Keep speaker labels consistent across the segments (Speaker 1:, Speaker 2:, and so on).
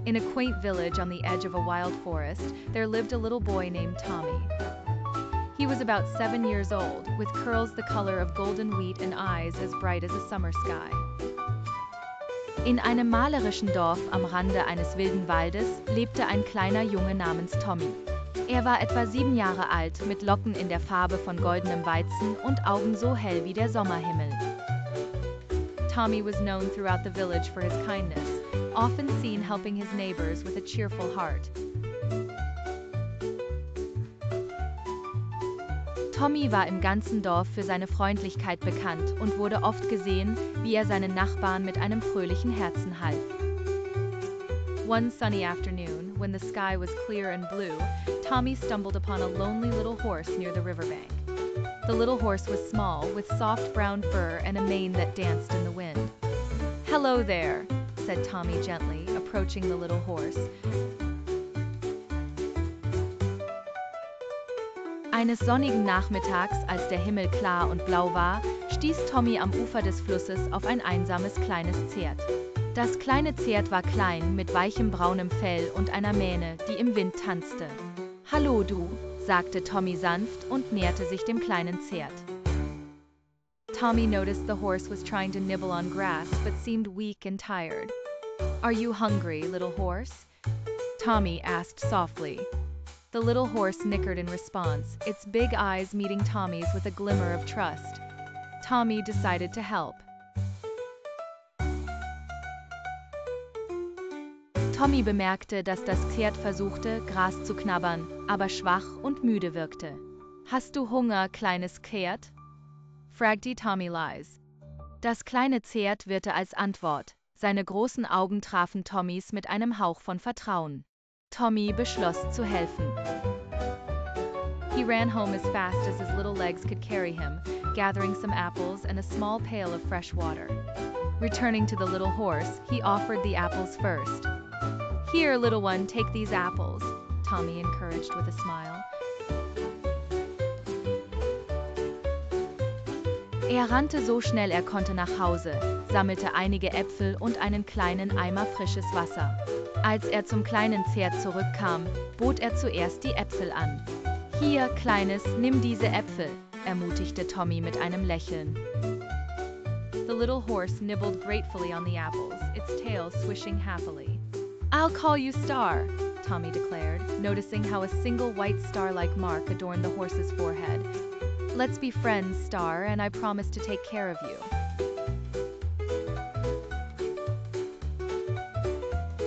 Speaker 1: In a quaint village on the edge of a wild forest, there lived a little boy named Tommy. He was about 7 years old, with curls the color of golden wheat and eyes as bright as a summer sky. In einem malerischen Dorf am Rande eines wilden Waldes lebte ein kleiner Junge namens Tommy. Er war etwa 7 Jahre alt, mit Locken in der Farbe von goldenem Weizen und Augen so hell wie der Sommerhimmel. Tommy was known throughout the village for his kindness, often seen helping his neighbors with a cheerful heart. Tommy war im ganzen Dorf für seine Freundlichkeit bekannt und wurde oft gesehen, wie er seinen Nachbarn mit einem fröhlichen Herzen half. One sunny afternoon, when the sky was clear and blue, Tommy stumbled upon a lonely little horse near the riverbank. The little horse was small, with soft brown fur and a mane that danced in the wind. "Hello there," said Tommy gently, approaching the little horse. Eines sonnigen Nachmittags, als der Himmel klar und blau war, stieß Tommy am Ufer des Flusses auf ein einsames kleines Pferd. Das kleine Pferd war klein, mit weichem braunem Fell und einer Mähne, die im Wind tanzte. "Hallo du", sagte Tommy sanft und näherte sich dem kleinen Pferd. Tommy noticed the horse was trying to nibble on grass but seemed weak and tired. "Are you hungry, little horse?" Tommy asked softly. The little horse nickered in response, its big eyes meeting Tommy's with a glimmer of trust. Tommy decided to help. Tommy bemerkte, dass das Pferd versuchte, Gras zu knabbern, aber schwach und müde wirkte. "Hast du Hunger, kleines Pferd?" fragte Tommy leise. Das kleine Pferd wieherte als Antwort. Seine großen Augen trafen Tommys mit einem Hauch von Vertrauen. Tommy beschloss zu helfen. He ran home as fast as his little legs could carry him, gathering some apples and a small pail of fresh water. Returning to the little horse, he offered the apples first. "Here, little one, take these apples," Tommy encouraged with a smile. Er rannte so schnell er konnte nach Hause, sammelte einige Äpfel und einen kleinen Eimer frisches Wasser. Als er zum kleinen Pferd zurückkam, bot er zuerst die Äpfel an. "Hier, Kleines, nimm diese Äpfel", ermutigte Tommy mit einem Lächeln. The little horse nibbled gratefully on the apples, its tail swishing happily. "I'll call you Star," Tommy declared, noticing how a single white star-like mark adorned the horse's forehead. "Let's be friends, Star, and I promise to take care of you."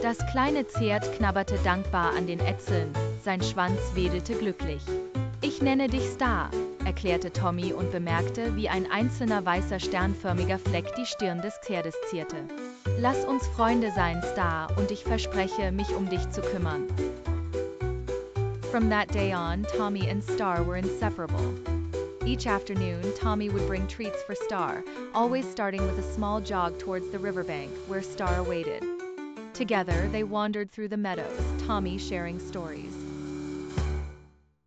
Speaker 1: Das kleine Pferd knabberte dankbar an den Äpfeln, sein Schwanz wedelte glücklich. "Ich nenne dich Star", erklärte Tommy und bemerkte, wie ein einzelner weißer sternförmiger Fleck die Stirn des Pferdes zierte. "Lass uns Freunde sein, Star, und ich verspreche, mich um dich zu kümmern." From that day on, Tommy and Star were inseparable. Each afternoon, Tommy would bring treats for Star, always starting with a small jog towards the riverbank, where Star awaited. Together, they wandered through the meadows, Tommy sharing stories.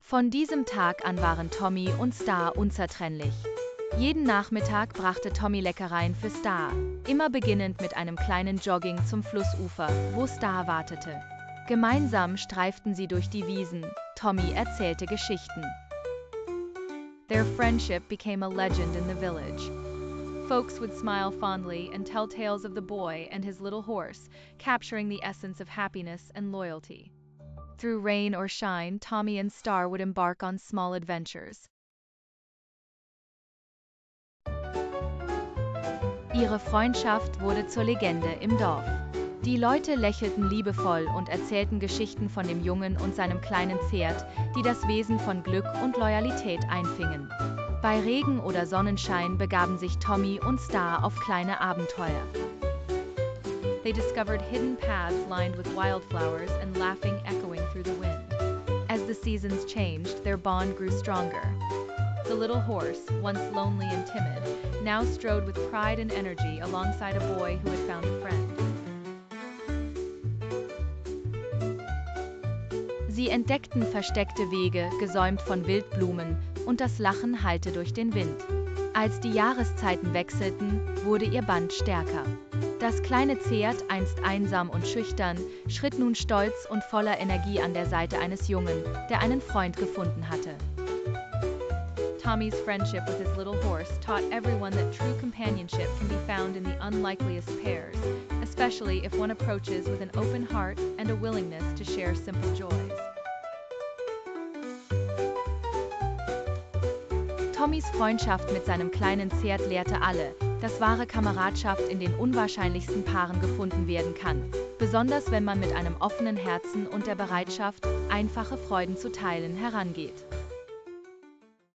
Speaker 1: Von diesem Tag an waren Tommy und Star unzertrennlich. Jeden Nachmittag brachte Tommy Leckereien für Star, immer beginnend mit einem kleinen Jogging zum Flussufer, wo Star wartete. Gemeinsam streiften sie durch die Wiesen, Tommy erzählte Geschichten. Their friendship became a legend in the village. Folks would smile fondly and tell tales of the boy and his little horse, capturing the essence of happiness and loyalty. Through rain or shine, Tommy and Star would embark on small adventures. Ihre Freundschaft wurde zur Legende im Dorf. Die Leute lächelten liebevoll und erzählten Geschichten von dem Jungen und seinem kleinen Pferd, die das Wesen von Glück und Loyalität einfingen. Bei Regen oder Sonnenschein begaben sich Tommy und Star auf kleine Abenteuer. They discovered hidden paths lined with wildflowers and laughing echoing through the wind. As the seasons changed, their bond grew stronger. The little horse, once lonely and timid, now strode with pride and energy alongside a boy who had found a friend. Sie entdeckten versteckte Wege, gesäumt von Wildblumen, und das Lachen hallte durch den Wind. Als die Jahreszeiten wechselten, wurde ihr Band stärker. Das kleine Pferd, einst einsam und schüchtern, schritt nun stolz und voller Energie an der Seite eines Jungen, der einen Freund gefunden hatte. Tommy's friendship with his little horse taught everyone that true companionship can be found in the unlikeliest pairs, especially if one approaches with an open heart and a willingness to share simple joys. Tommys Freundschaft mit seinem kleinen Pferd lehrte alle, dass wahre Kameradschaft in den unwahrscheinlichsten Paaren gefunden werden kann, besonders wenn man mit einem offenen Herzen und der Bereitschaft, einfache Freuden zu teilen, herangeht.